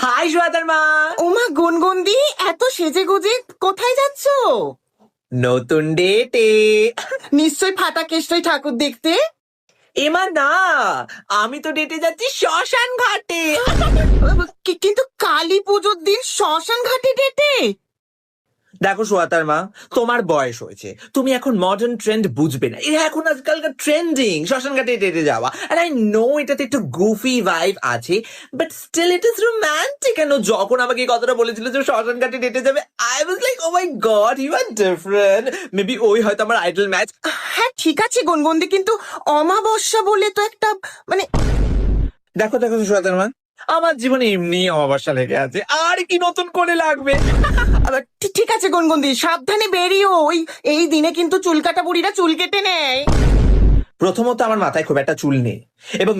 High শ্বেতার মা। ওমা গুনগুনদি, এত সেজে গুজে কোথায় যাচ্ছ? নতুন ডেটে। নিশ্চয় ফাটা কেষ্টই ঠাকুর দেখতে। এমা না, আমি তো ডেটে যাচ্ছি শ্মশান ঘাটে। কিন্তু কালী পুজোর দিন শ্মশান ঘাটে ডেটে? দেখো শ্বেতার মা, তোমার বয়স হয়েছে, তুমি এখন মডার্ন ট্রেন্ড বুঝবে না। এটা এখন আজকালকার ট্রেন্ডিং শ্মশান ঘাটে ডেটে যাওয়া। আর আই নো এটাতে একটু গুফি ভাইব আছে, but still it is romantic. কেন যখন আমাকে এই কথাটা বলেছিল যে শ্মশান ঘাটে ডেটে যাবে, I was like oh my God, you are different. Maybe ওই হয়তো আমার আইডল ম্যাচ। হ্যাঁ ঠিক আছে গুনগুনদি, কিন্তু অমাবস্যা বলে তো একটা মানে দেখো দেখো শ্বেতার মা, আমার জীবনে এমনি অমাবস্যা লেগে আছে, আর কি নতুন করে লাগবে। ঠিক আছে গুনগুনদি, সাবধানে বেরিও। এই দিনে কিন্তু চুল কাটা বুড়িরা চুল কেটে নেয়। প্রথমত আমার মাথায় খুব একটা চুল নেই, এবং